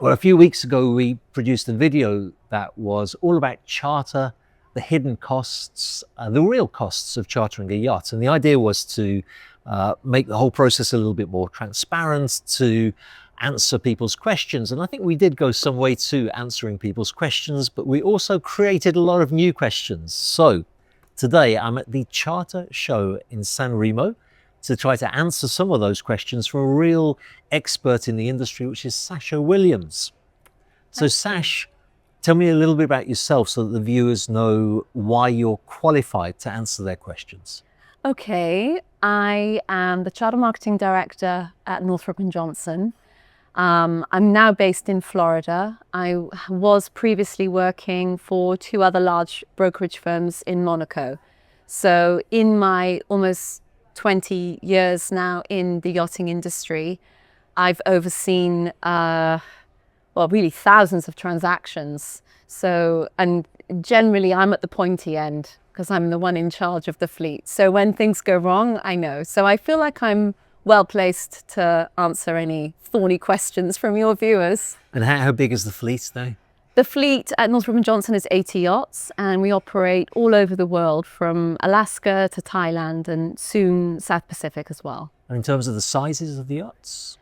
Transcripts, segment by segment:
Well, a few weeks ago, we produced a video that was all about charter, the hidden costs, the real costs of chartering a yacht. And the idea was to make the whole process a little bit more transparent, to answer people's questions. And I think we did go some way to answering people's questions, but we also created a lot of new questions. So today I'm at the charter show in San Remo to try to answer some of those questions from a real expert in the industry, which is Sasha Williams. So Sash, tell me a little bit about yourself so that the viewers know why you're qualified to answer their questions. Okay, I am the Charter Marketing Director at Northrop Johnson. I'm now based in Florida. I was previously working for 2 other large brokerage firms in Monaco. So in my almost 20 years now in the yachting industry, I've overseen, really thousands of transactions. So, and generally I'm at the pointy end because I'm the one in charge of the fleet. So when things go wrong, I know. So I feel like I'm well placed to answer any thorny questions from your viewers. And how big is the fleet now? The fleet at Northrop Johnson is 80 yachts, and we operate all over the world, from Alaska to Thailand and soon South Pacific as well. And in terms of the sizes of the yachts?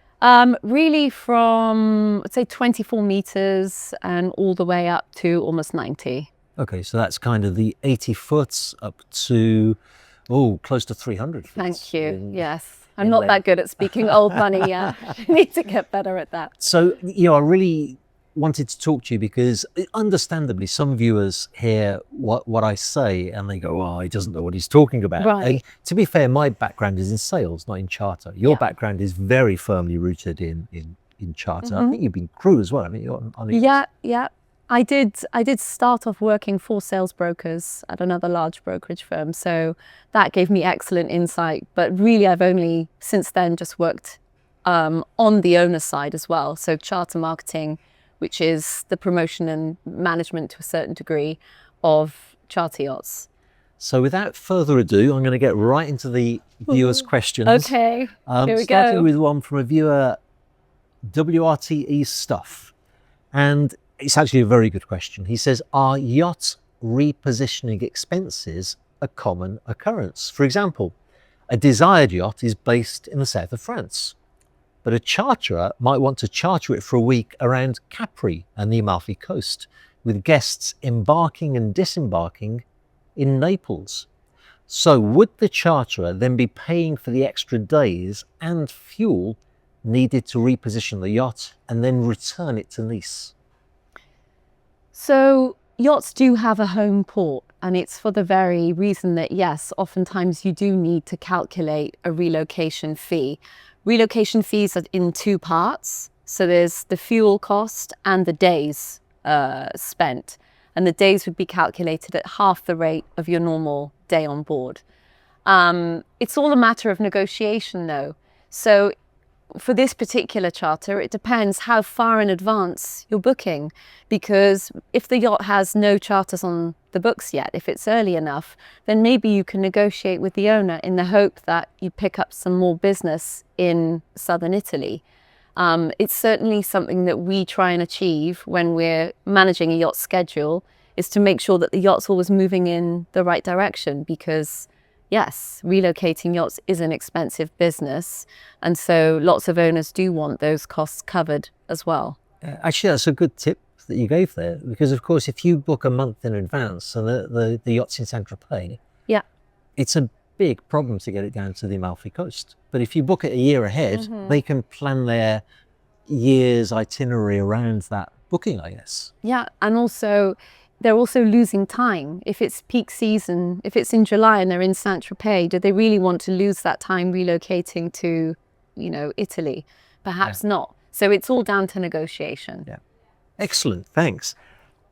Really from, I'd say 24 meters and all the way up to almost 90. Okay, so that's kind of the 80 foot up to, close to 300 feet. Thank you, yes. I'm not that good at speaking old money yet. I need to get better at that. So, I really wanted to talk to you because understandably some viewers hear what I say and they go, oh, he doesn't know what he's talking about. Right. And to be fair, my background is in sales, not in charter. Your background is very firmly rooted in charter. I think you've been crew as well. I mean, you're on Yeah. I did start off working for sales brokers at another large brokerage firm. So that gave me excellent insight. But really, I've only since then just worked on the owner side as well. So charter marketing, which is the promotion and management to a certain degree of charter yachts. So without further ado, I'm going to get right into the viewers' questions. Okay, here we starting go. with one from a viewer, WRTE Stuff. And it's actually a very good question. He says, are yacht repositioning expenses a common occurrence? For example, a desired yacht is based in the south of France, but a charterer might want to charter it for a week around Capri and the Amalfi Coast, with guests embarking and disembarking in Naples. So would the charterer then be paying for the extra days and fuel needed to reposition the yacht and then return it to Nice? So yachts do have a home port, and it's for the very reason that, yes, oftentimes you do need to calculate a relocation fee. Relocation fees are in 2 parts. So there's the fuel cost and the days spent. And the days would be calculated at half the rate of your normal day on board. It's all a matter of negotiation though. So for this particular charter, it depends how far in advance you're booking, because if the yacht has no charters on the books yet, if it's early enough, then maybe you can negotiate with the owner in the hope that you pick up some more business in southern Italy. It's certainly something that we try and achieve when we're managing a yacht schedule, is to make sure that the yacht's always moving in the right direction, because yes, relocating yachts is an expensive business. And so lots of owners do want those costs covered as well. Actually, that's a good tip that you gave there, because of course, if you book a month in advance and the yacht's in San Remo, it's a big problem to get it down to the Amalfi Coast. But if you book it a year ahead, they can plan their year's itinerary around that booking, I guess. Yeah, and also they're also losing time. If it's peak season, if it's in July and they're in Saint-Tropez, do they really want to lose that time relocating to, Italy? Perhaps not. So it's all down to negotiation. Yeah. Excellent, thanks.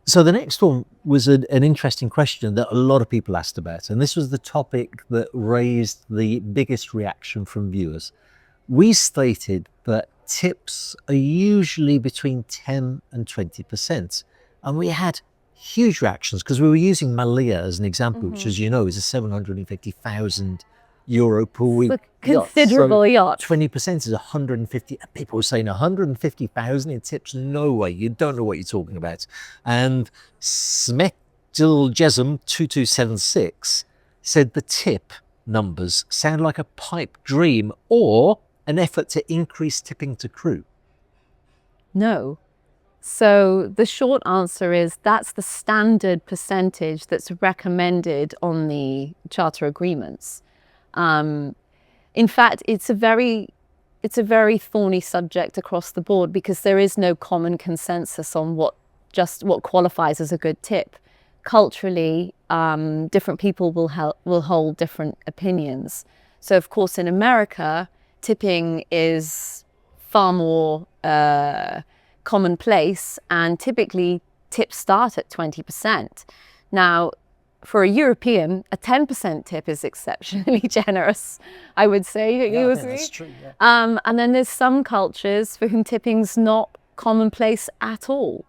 So the next one was an interesting question that a lot of people asked about, and this was the topic that raised the biggest reaction from viewers. We stated that tips are usually between 10 and 20%, and we had huge reactions because we were using Malia as an example, which, as you know, is a 750,000 euro per week. A considerable yacht. 20% is 150. People were saying 150,000 in tips. No way. You don't know what you're talking about. And Smekdiljesm 2276 said the tip numbers sound like a pipe dream or an effort to increase tipping to crew. No. So the short answer is that's the standard percentage that's recommended on the charter agreements. In fact, it's a very thorny subject across the board because there is no common consensus on what qualifies as a good tip. Culturally, different people will hold different opinions. So, of course, in America, tipping is far more commonplace, and typically tips start at 20%. Now, for a European, a 10% tip is exceptionally generous, I would say. Yeah, you I agree? think that's true, yeah. And then there's some cultures for whom tipping's not commonplace at all.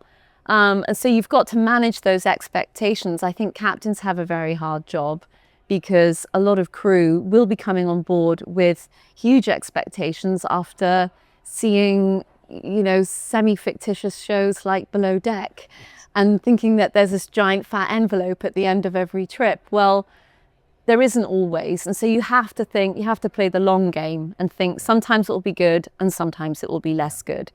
And so you've got to manage those expectations. I think captains have a very hard job because a lot of crew will be coming on board with huge expectations after seeing, semi-fictitious shows like Below Deck and thinking that there's this giant fat envelope at the end of every trip. Well, there isn't always. And so you have to play the long game and think sometimes it will be good and sometimes it will be less good.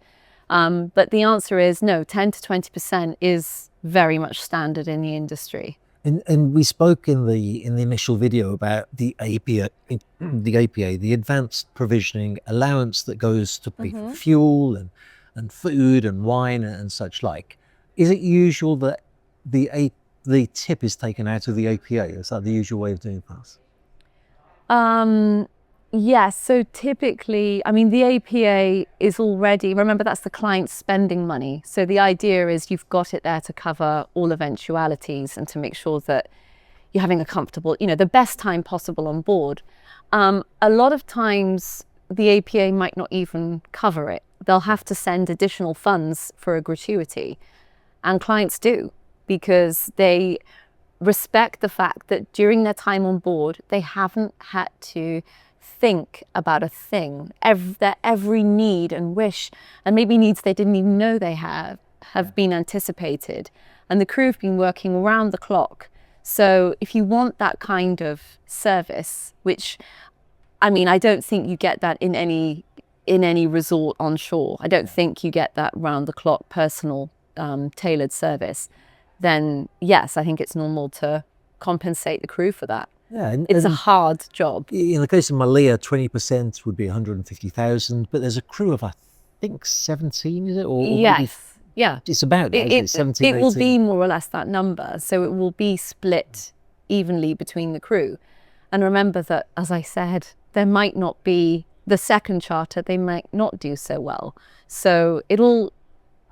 But the answer is no, 10 to 20% is very much standard in the industry. And we spoke in the initial video about the APA, the advanced provisioning allowance that goes to pay for fuel and food and wine and such like. Is it usual that the tip is taken out of the APA? Is that the usual way of doing things? Yes, so typically, the APA is already, remember that's the client's spending money. So the idea is you've got it there to cover all eventualities and to make sure that you're having a comfortable, the best time possible on board. A lot of times the APA might not even cover it. They'll have to send additional funds for a gratuity. And clients do, because they respect the fact that during their time on board, they haven't had to think about a thing. Their every need and wish, and maybe needs they didn't even know they have been anticipated. And the crew have been working around the clock. So if you want that kind of service, which, I don't think you get that in any resort on shore. I don't think you get that round the clock personal tailored service. Then yes, I think it's normal to compensate the crew for that. Yeah, it's a hard job. In the case of Malia, 20% would be 150,000, but there's a crew of, I think, 17, is it? Or yes, yeah. It's about that, isn't it? 17, it will 18. be more or less that number. So it will be split evenly between the crew. And remember that, as I said, there might not be the second charter, they might not do so well. So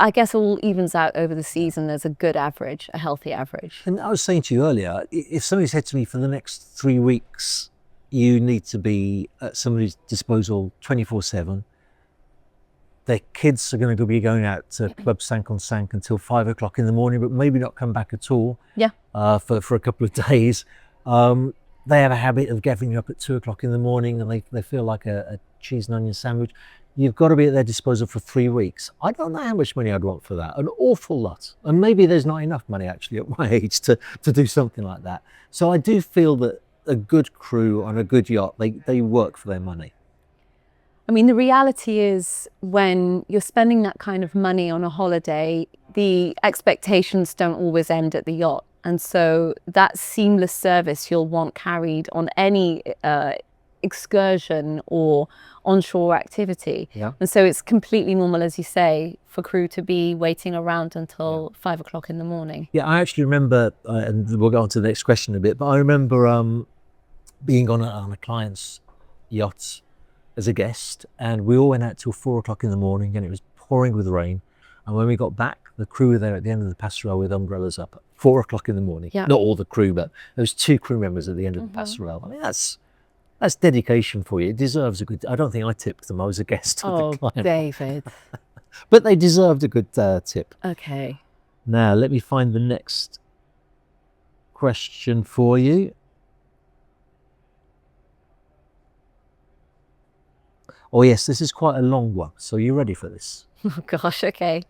I guess it all evens out over the season as a good average, a healthy average. And I was saying to you earlier, if somebody said to me for the next 3 weeks, you need to be at somebody's disposal 24/7, their kids are going to be going out to Club Sank on Sank until 5 o'clock in the morning, but maybe not come back at all. Yeah. For a couple of days. They have a habit of getting up at 2 o'clock in the morning and they feel like a cheese and onion sandwich. You've got to be at their disposal for 3 weeks. I don't know how much money I'd want for that. An awful lot. And maybe there's not enough money actually at my age to do something like that. So I do feel that a good crew on a good yacht, they work for their money. The reality is when you're spending that kind of money on a holiday, the expectations don't always end at the yacht. And so that seamless service you'll want carried on any excursion or onshore activity. Yeah. And so it's completely normal, as you say, for crew to be waiting around until 5 o'clock in the morning. Yeah, I actually remember, and we'll go on to the next question a bit, but I remember being on a client's yacht as a guest, and we all went out till 4 o'clock in the morning and it was pouring with rain. And when we got back, the crew were there at the end of the passerelle with umbrellas up at 4 o'clock in the morning. Yeah. Not all the crew, but there was 2 crew members at the end of the passerelle. That's dedication for you. It deserves a good, I don't think I tipped them. I was a guest of the client. Oh, David. But they deserved a good tip. Okay. Now, let me find the next question for you. Oh yes, this is quite a long one. So you ready for this? Oh gosh, okay.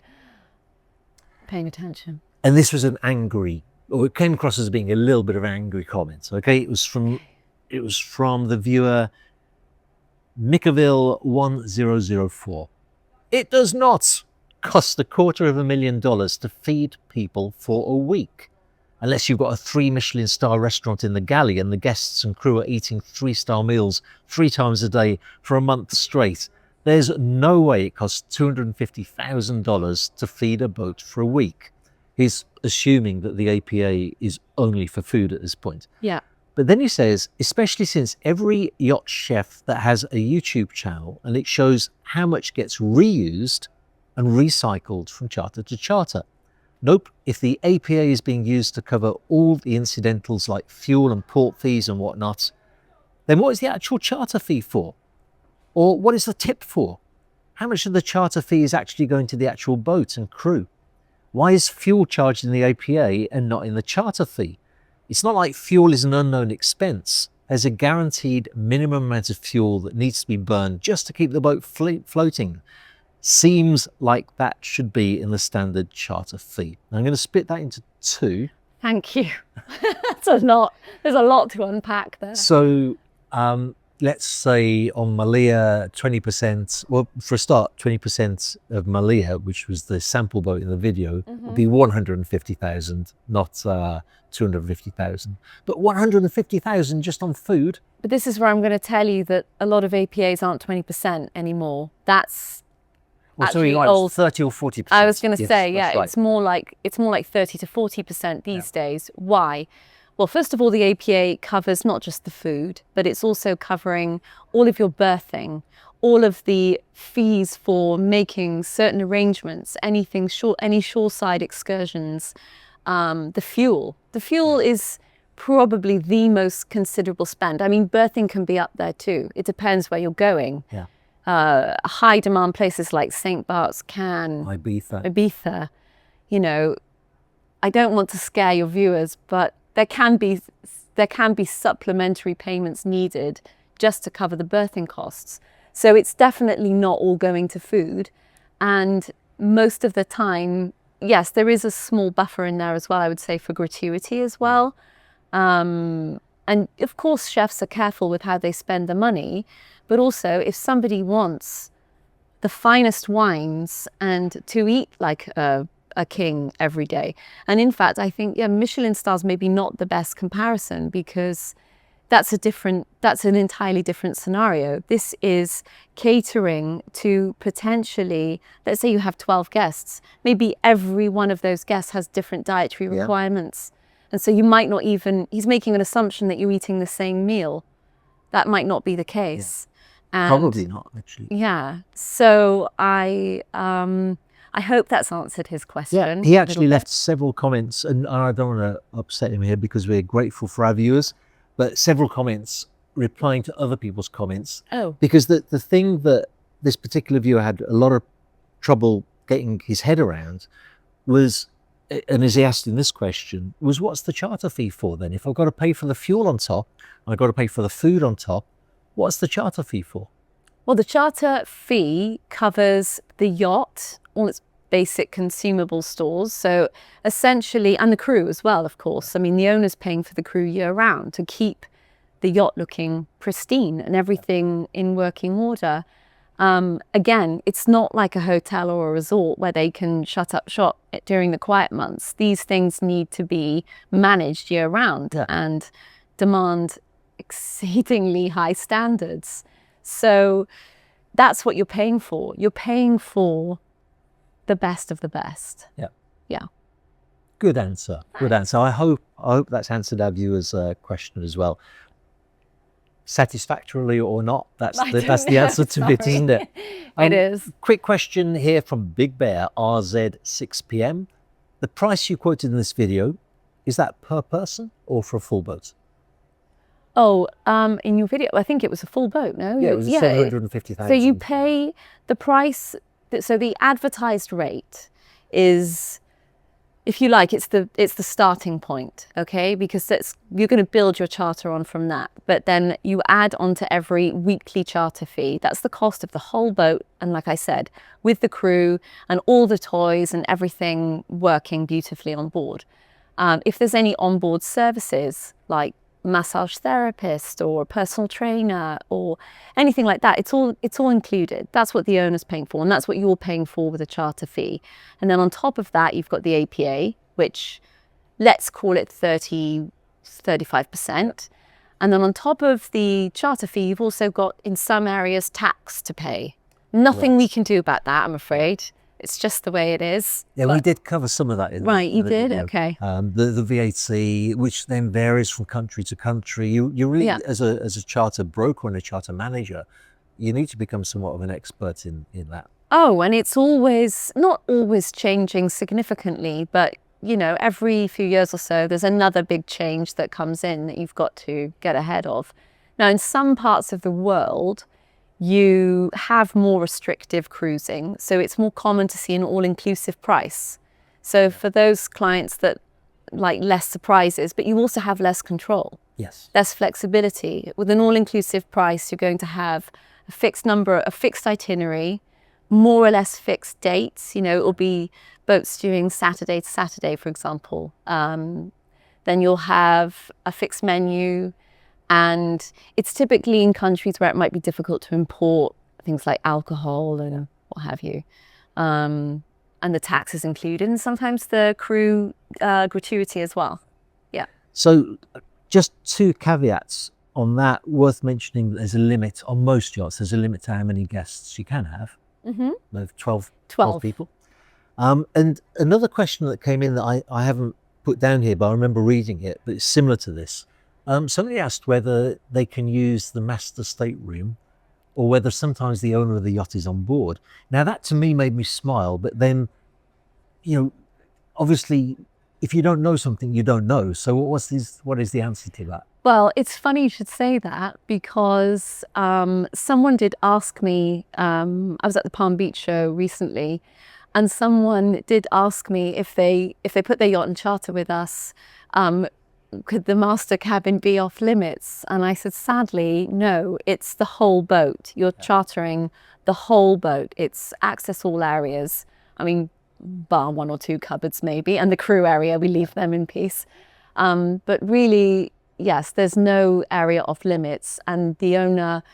Paying attention. And this was an angry, or it came across as being a little bit of an angry comment. Okay, it was from the viewer Micaville1004. It does not cost $250,000 to feed people for a week, unless you've got a 3 Michelin star restaurant in the galley and the guests and crew are eating 3-star meals 3 times a day for a month straight. There's no way it costs $250,000 to feed a boat for a week. He's assuming that the APA is only for food at this point. Yeah. But then he says, especially since every yacht chef that has a YouTube channel and it shows how much gets reused and recycled from charter to charter. Nope, if the APA is being used to cover all the incidentals like fuel and port fees and whatnot, then what is the actual charter fee for? Or what is the tip for? How much of the charter fee is actually going to the actual boat and crew? Why is fuel charged in the APA and not in the charter fee? It's not like fuel is an unknown expense. There's a guaranteed minimum amount of fuel that needs to be burned just to keep the boat floating. Seems like that should be in the standard charter fee. Now I'm going to split that into 2. Thank you. That's a lot. There's a lot to unpack there. So let's say on Malia, 20%, well, for a start, 20% of Malia, which was the sample boat in the video, would be 150,000, not 250,000. But 150,000 just on food. But this is where I'm going to tell you that a lot of APAs aren't 20% anymore. That's actually old. 30 or 40%. I was going to say, yeah, right. it's more like 30 to 40% these days. Why? Well, first of all, the APA covers not just the food, but it's also covering all of your berthing, all of the fees for making certain arrangements, any shoreside excursions, the fuel. The fuel is probably the most considerable spend. I mean, berthing can be up there too. It depends where you're going. Yeah. High demand places like St. Bart's, Cannes, Ibiza, you know, I don't want to scare your viewers, but there can be supplementary payments needed just to cover the berthing costs. So it's definitely not all going to food. And most of the time, yes, there is a small buffer in there as well, I would say, for gratuity as well. And of course, chefs are careful with how they spend the money. But also, if somebody wants the finest wines and to eat like a king every day. And in fact, I think, yeah, Michelin stars maybe not the best comparison because that's an entirely different scenario. This is catering to potentially, let's say you have 12 guests, maybe every one of those guests has different dietary requirements. And so you might not even, he's making an assumption that you're eating the same meal. That might not be the case. And probably not, actually. Yeah. So I hope that's answered his question. Yeah, he actually left several comments, and I don't want to upset him here because we're grateful for our viewers, but several comments replying to other people's comments. Oh. Because the thing that this particular viewer had a lot of trouble getting his head around was, and as he asked in this question, was what's the charter fee for then? If I've got to pay for the fuel on top, and I've got to pay for the food on top, what's the charter fee for? Well, the charter fee covers the yacht, all its basic consumable stores. So essentially, and the crew as well, of course. I mean, the owner's paying for the crew year round to keep the yacht looking pristine and everything in working order. Again, it's not like a hotel or a resort where they can shut up shop during the quiet months. These things need to be managed year round and demand exceedingly high standards. So that's what you're paying for. You're paying for the best of the best. Yeah. Yeah. Good answer. Good answer. I hope that's answered our viewers' question as well. Satisfactorily or not, that's the answer to it, isn't it? It is. Quick question here from Big Bear RZ6PM. The price you quoted in this video, is that per person or for a full boat? Oh, in your video, I think it was a full boat, no? Yeah, it was 750,000. So you pay the price, so the advertised rate is if you like, it's the starting point, okay? Because you're going to build your charter on from that. But then you add on to every weekly charter fee. That's the cost of the whole boat. And like I said, with the crew and all the toys and everything working beautifully on board. If there's any onboard services like massage therapist or a personal trainer or anything like that, it's all included. That's what the owner's paying for, and that's what you're paying for with a charter fee. And then on top of that, you've got the APA, which let's call it 35%. And then on top of the charter fee, you've also got, in some areas, tax to pay. Nothing we can do about that, I'm afraid. It's just the way it is. Yeah, we did cover some of that. Right, you did? Okay. The VAT, which then varies from country to country. You really, as a charter broker and a charter manager, you need to become somewhat of an expert in that. Oh, and it's not always changing significantly, but every few years or so, there's another big change that comes in that you've got to get ahead of. Now, in some parts of the world, you have more restrictive cruising. So it's more common to see an all-inclusive price. So for those clients that like less surprises, but you also have less control. Yes. Less flexibility. With an all-inclusive price, you're going to have a fixed number, a fixed itinerary, more or less fixed dates. It'll be boats doing Saturday to Saturday, for example. Then you'll have a fixed menu. And it's typically in countries where it might be difficult to import things like alcohol and what have you. And the tax is included, and sometimes the crew gratuity as well. Yeah. So just two caveats on that. Worth mentioning, there's a limit on most yachts. There's a limit to how many guests you can have. Mm-hmm. 12 people. And another question that came in that I haven't put down here, but I remember reading it, but it's similar to this. Somebody asked whether they can use the master stateroom or whether sometimes the owner of the yacht is on board. Now that to me made me smile, but then, obviously if you don't know something, you don't know. So what is the answer to that? Well, it's funny you should say that because someone did ask me, I was at the Palm Beach show recently, and someone did ask me if they put their yacht in charter with us, could the master cabin be off limits? And I said, sadly, no, it's the whole boat. You're chartering the whole boat. It's access all areas. I mean, bar one or two cupboards maybe, and the crew area, we leave them in peace. But really, yes, there's no area off limits, and the owner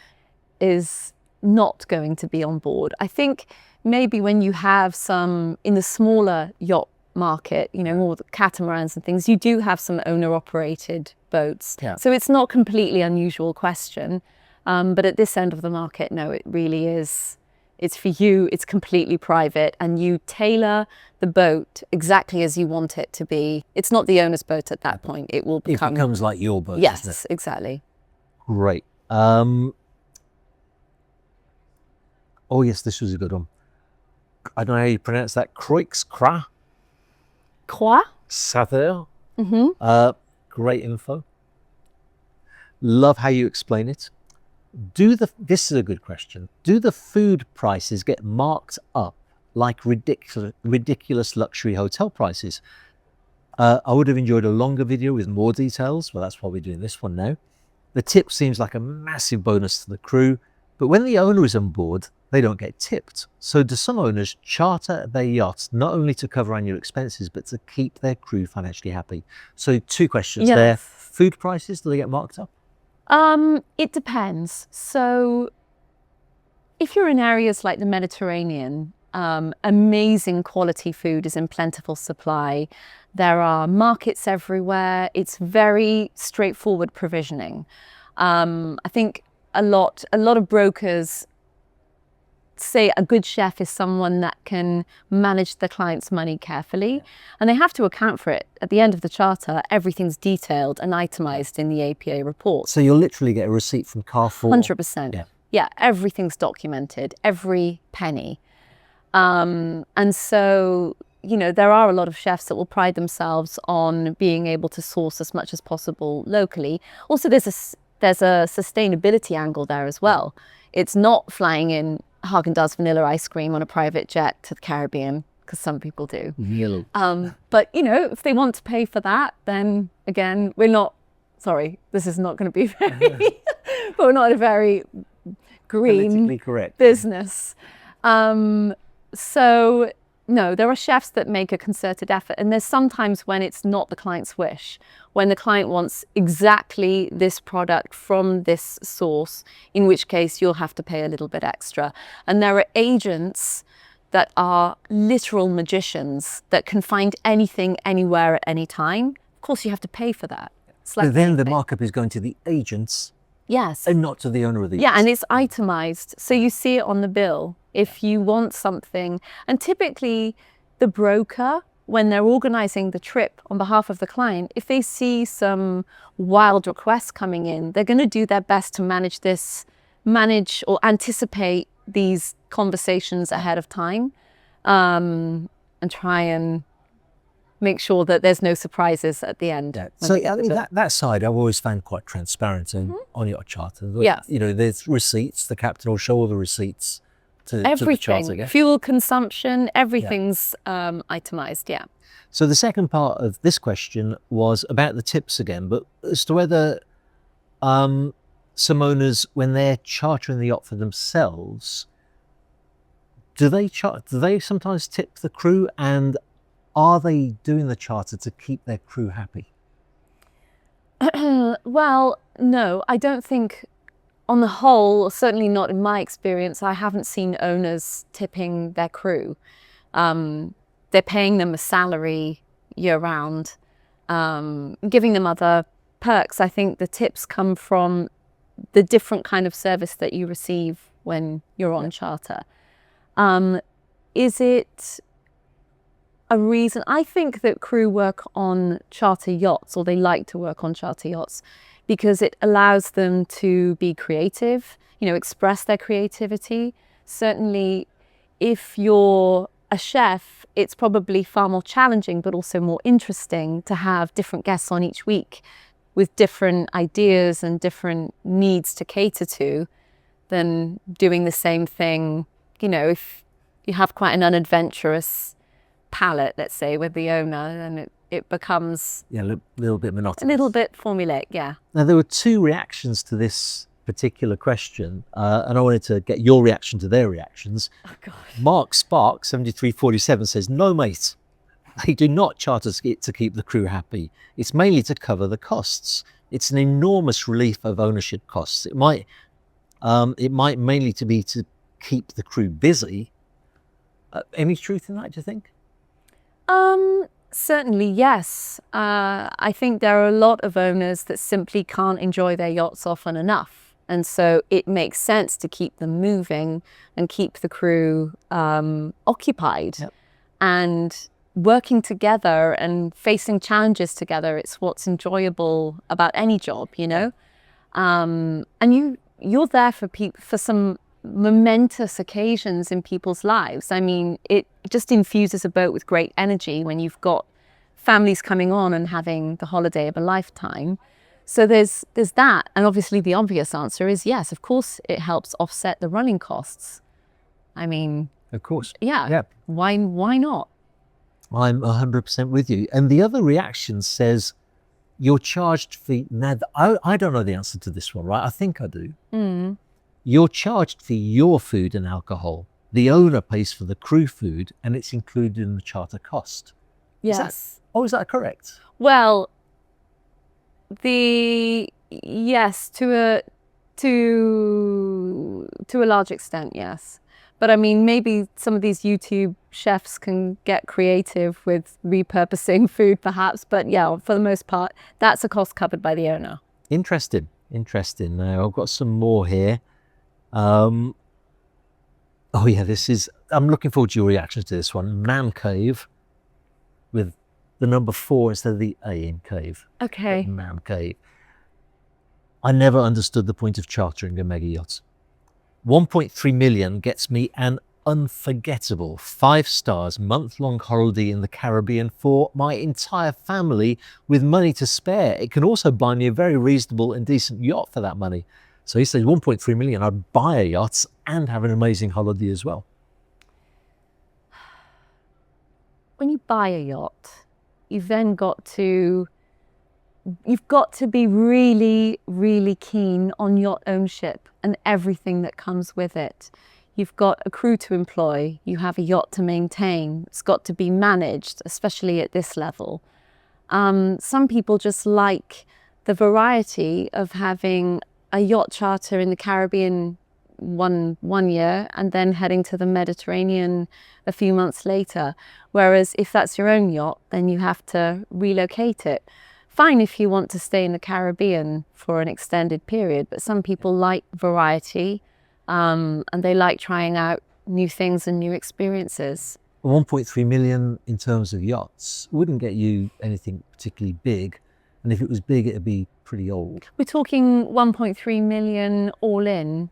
is not going to be on board. I think maybe when you have some, in the smaller yacht market, more the catamarans and things, you do have some owner-operated boats. Yeah. So it's not a completely unusual question. But at this end of the market, no, it really is. It's for you, it's completely private, and you tailor the boat exactly as you want it to be. It's not the owner's boat at that point. It becomes like your boat. Yes, exactly. Great. Oh yes, this was a good one. I don't know how you pronounce that. Croix. Sather. Mm-hmm. Great info. Love how you explain it. This is a good question. Do the food prices get marked up like ridiculous luxury hotel prices? I would have enjoyed a longer video with more details. Well, that's why we're doing this one now. The tip seems like a massive bonus to the crew, but when the owner is on board, they don't get tipped. So do some owners charter their yachts not only to cover annual expenses, but to keep their crew financially happy? So two questions there. Food prices, do they get marked up? It depends. So if you're in areas like the Mediterranean, amazing quality food is in plentiful supply. There are markets everywhere. It's very straightforward provisioning. I think a lot of brokers say a good chef is someone that can manage the client's money carefully, and they have to account for it. At the end of the charter, everything's detailed and itemized in the APA report. So you'll literally get a receipt from Carrefour. 100%. Yeah, everything's documented, every penny. And so, there are a lot of chefs that will pride themselves on being able to source as much as possible locally. Also, there's a sustainability angle there as well. It's not flying in Haagen-Dazs vanilla ice cream on a private jet to the Caribbean. because some people do. Yellow. But, you know, if they want to pay for that, then again, we're not, sorry, this is not going to be very, but we're not a very green Politically correct business. So no, there are chefs that make a concerted effort, and there's sometimes when it's not the client's wish, when the client wants exactly this product from this source, in which case you'll have to pay a little bit extra. And there are agents that are literal magicians that can find anything anywhere at any time. Of course, you have to pay for that. It's like but then the anything. markup is going to the agents Yes. and not to the owner of the Yeah, yacht. and it's itemized. So you see it on the bill if you want something. And typically the broker, when they're organizing the trip on behalf of the client, if they see some wild requests coming in, they're going to do their best to manage or anticipate these conversations ahead of time, and try and make sure that there's no surprises at the end. Yeah. So I mean, that side I've always found quite transparent on yacht charter. Yeah. You know, there's receipts. The captain will show all the receipts to the charter. Everything, Yeah? fuel consumption, everything's itemized. Yeah. So the second part of this question was about the tips again, but as to whether some owners, when they're chartering the yacht for themselves, do they sometimes tip the crew, and are they doing the charter to keep their crew happy? Well, no, I don't think on the whole, certainly not in my experience, I haven't seen owners tipping their crew. They're paying them a salary year round, giving them other perks. I think the tips come from the different kind of service that you receive when you're on charter. Is it a reason? I think that crew work on charter yachts, or they like to work on charter yachts, because it allows them to be creative, you know, express their creativity. Certainly, if you're a chef, it's probably far more challenging, but also more interesting to have different guests on each week with different ideas and different needs to cater to than doing the same thing. You know, if you have quite an unadventurous palate, let's say, with the owner, then it becomes a little bit monotonous. a little bit formulaic, yeah. Now, there were two reactions to this particular question, and I wanted to get your reaction to their reactions. Oh, God. Mark Spark, 7347, says, no, mate, they do not charter it to keep the crew happy. It's mainly to cover the costs. It's an enormous relief of ownership costs. It might mainly to be to keep the crew busy. Any truth in that, do you think? Certainly, yes. I think there are a lot of owners that simply can't enjoy their yachts often enough. And so it makes sense to keep them moving and keep the crew occupied. Yep. And working together and facing challenges together. It's what's enjoyable about any job, you know? And you're there for some momentous occasions in people's lives. I mean, it just infuses a boat with great energy when you've got families coming on and having the holiday of a lifetime. So there's that. And obviously the obvious answer is yes, of course it helps offset the running costs. I mean, of course. Yeah. Why not? I'm 100% with you. And the other reaction says your charged fee. Now, I don't know the answer to this one, right? I think I do. Mm. You're charged for your food and alcohol. The owner pays for the crew food, and it's included in the charter cost. Yes. Is that correct? Well, yes, to a large extent, yes. But I mean, maybe some of these YouTube chefs can get creative with repurposing food, perhaps. But yeah, for the most part, that's a cost covered by the owner. Interesting. Now, I've got some more here. I'm looking forward to your reactions to this one. Man Cave, with the number 4 instead of the A in cave. Okay. Man Cave. I never understood the point of chartering a mega yacht. 1.3 million gets me an unforgettable 5 stars month-long holiday in the Caribbean for my entire family with money to spare. It can also buy me a very reasonable and decent yacht for that money. So he says 1.3 million, I'd buy a yacht and have an amazing holiday as well. when you buy a yacht, you've got to be really, really keen on yacht ownership and everything that comes with it. You've got a crew to employ, you have a yacht to maintain, it's got to be managed, especially at this level. Some people just like the variety of having a yacht charter in the Caribbean one year and then heading to the Mediterranean a few months later. Whereas if that's your own yacht, then you have to relocate it. Fine if you want to stay in the Caribbean for an extended period, but some people like variety, and they like trying out new things and new experiences. 1.3 million in terms of yachts wouldn't get you anything particularly big. And if it was big, it'd be pretty old. We're talking 1.3 million all in.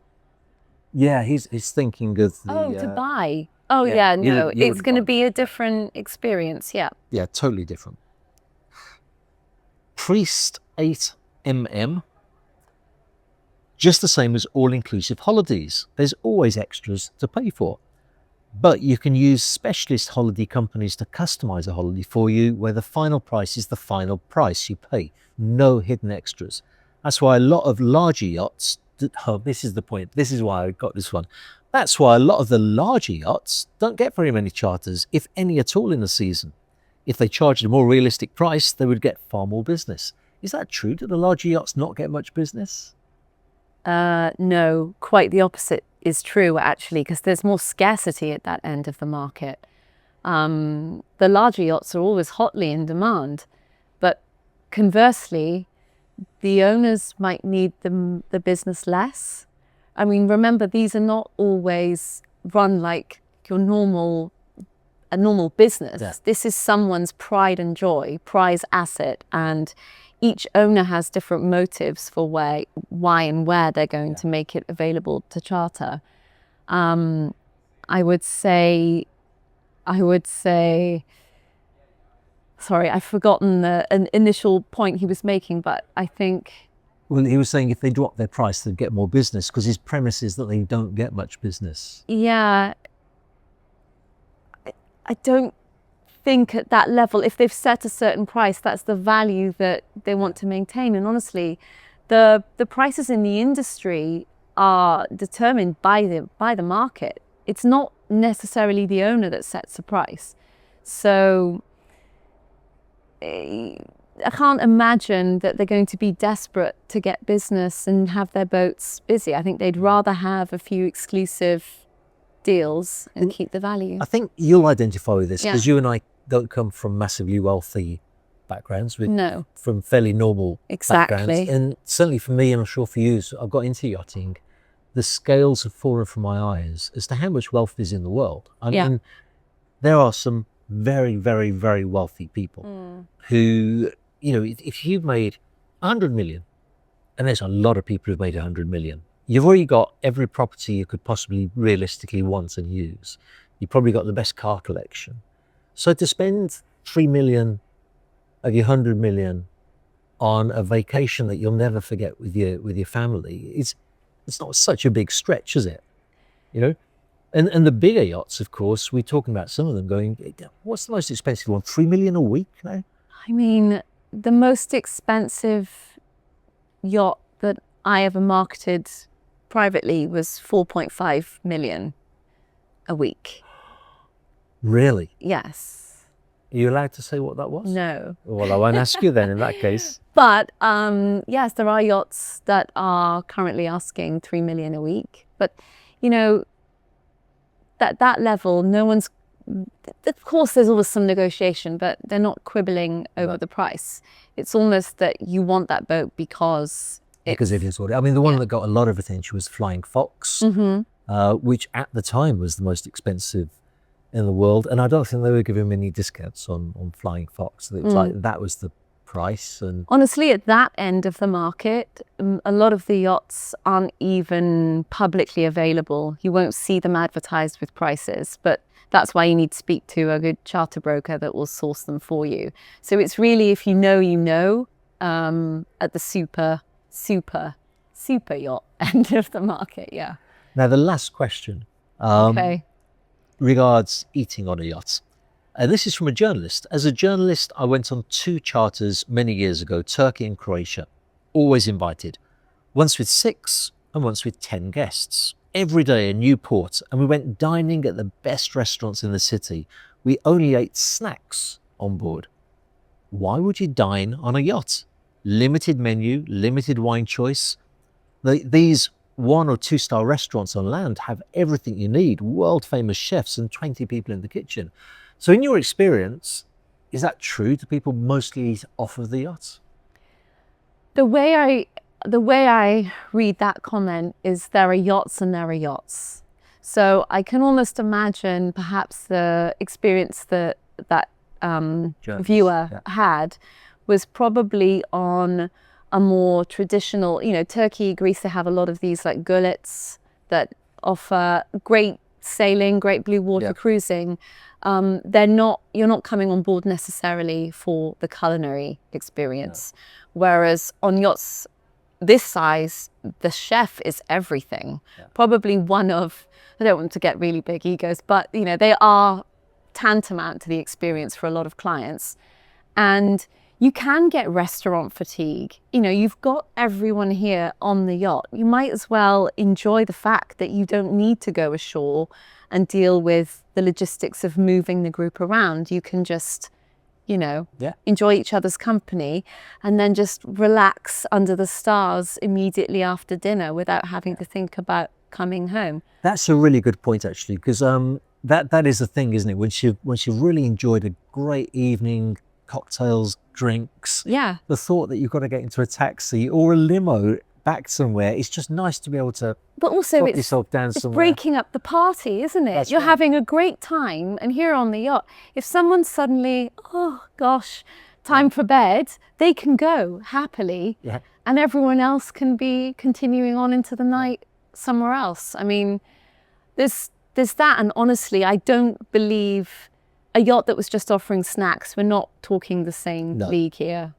Yeah, he's thinking of the... to buy. Oh yeah, no, it's going to be a different experience, yeah. Yeah, totally different. Priest 8mm, just the same as all-inclusive holidays. There's always extras to pay for. But you can use specialist holiday companies to customize a holiday for you, where the final price is the final price you pay. No hidden extras. That's why a lot of larger yachts, this is the point, this is why I got this one. That's why a lot of the larger yachts don't get very many charters, if any at all, in a season. If they charged a more realistic price, they would get far more business. Is that true? Do the larger yachts not get much business? No, quite the opposite is true, actually, because there's more scarcity at that end of the market. The larger yachts are always hotly in demand, but conversely, the owners might need the business less. I mean, remember, these are not always run like a normal business. Yeah. This is someone's pride and joy, prize asset, and each owner has different motives for why and where they're going to make it available to charter. I would say, sorry, I've forgotten an initial point he was making, but I think... Well, he was saying if they drop their price, they'd get more business, because his premise is that they don't get much business. Yeah. I don't think at that level, if they've set a certain price, that's the value that they want to maintain. And honestly, the prices in the industry are determined by the market. It's not necessarily the owner that sets the price. So I can't imagine that they're going to be desperate to get business and have their boats busy. I think they'd rather have a few exclusive deals and keep the value. I think you'll identify with this, because you and I don't come from massively wealthy backgrounds. No. From fairly normal backgrounds. And certainly for me, and I'm sure for you, so I've got into yachting, the scales have fallen from my eyes as to how much wealth is in the world. I mean, there are some very, very, very wealthy people who, you know, if you've made 100 million, and there's a lot of people who've made 100 million, you've already got every property you could possibly realistically want and use. You've probably got the best car collection. So to spend 3 million of your 100 million on a vacation that you'll never forget with your family, it's not such a big stretch, is it? You know? And the bigger yachts, of course, we're talking about some of them going, what's the most expensive one? 3 million a week now? I mean, the most expensive yacht that I ever marketed privately was 4.5 million a week. Really? Yes. Are you allowed to say what that was? No. Well, I won't ask you then in that case. But yes, there are yachts that are currently asking 3 million a week. But, you know, that level, no one's, of course there's always some negotiation, but they're not quibbling over the price. It's almost that you want that boat because if you sort it. I mean, the one that got a lot of attention was Flying Fox, which at the time was the most expensive in the world. And I don't think they were giving any discounts on Flying Fox. It was like, that was the price. And honestly, at that end of the market, a lot of the yachts aren't even publicly available. You won't see them advertised with prices, but that's why you need to speak to a good charter broker that will source them for you. So it's really, if you know, at the super yacht end of the market, yeah. Now the last question regards eating on a yacht. This is from a journalist. As a journalist, I went on 2 charters many years ago, Turkey and Croatia, always invited. Once with 6 and once with 10 guests. Every day a new port, and we went dining at the best restaurants in the city. We only ate snacks on board. Why would you dine on a yacht? Limited menu, limited wine choice. These 1 or 2 star restaurants on land have everything you need, world famous chefs and 20 people in the kitchen. So in your experience, is that true? Do people mostly eat off of the yacht? The way I read that comment is there are yachts and there are yachts. So I can almost imagine perhaps the experience that viewer had was probably on a more traditional, Turkey, Greece, they have a lot of these like gullets that offer great sailing, great blue water cruising. You're not coming on board necessarily for the culinary experience. Whereas on yachts this size, the chef is everything. Probably one of, I don't want to get really big egos, but they are tantamount to the experience for a lot of clients. And you can get restaurant fatigue. You've got everyone here on the yacht. You might as well enjoy the fact that you don't need to go ashore and deal with the logistics of moving the group around. You can just, enjoy each other's company and then just relax under the stars immediately after dinner without having to think about coming home. That's a really good point, actually, because that is the thing, isn't it? Once you've really enjoyed a great evening, cocktails, drinks, the thought that you've got to get into a taxi or a limo back somewhere, it's just nice to be able to but also put yourself down it's somewhere. Breaking up the party, isn't it? You're having a great time, and here on the yacht, if someone's suddenly, oh gosh, time for bed, they can go happily, and everyone else can be continuing on into the night somewhere else. I mean, there's that, and honestly, I don't believe a yacht that was just offering snacks. We're not talking the same league here.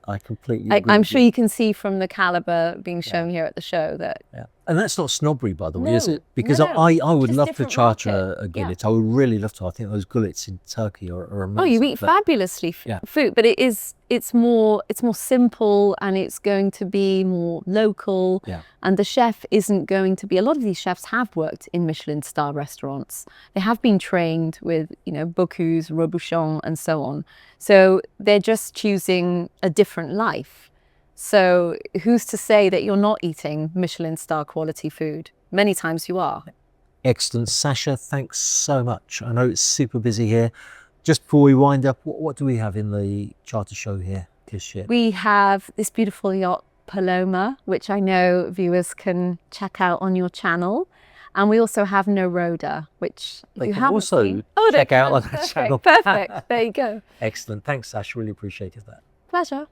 I completely agree. I'm sure you can see from the caliber being shown here at the show that. And that's not snobbery, by the way, is it? Because I would love to charter a gullet. I would really love to. I think those gullets in Turkey are amazing. Oh, you eat fabulously food, but it's more simple, and it's going to be more local. And the chef isn't going to be. A lot of these chefs have worked in Michelin star restaurants. They have been trained with Bocuse, Robuchon, and so on. So they're just choosing a different life. So who's to say that you're not eating Michelin star quality food? Many times you are. Excellent. Sasha, thanks so much. I know it's super busy here. Just before we wind up, what do we have in the charter show here this year? We have this beautiful yacht, Paloma, which I know viewers can check out on your channel. And we also have Neroda, which they you can haven't also seen. check out on that channel. Perfect. There you go. Excellent. Thanks, Sasha. Really appreciated that. Pleasure.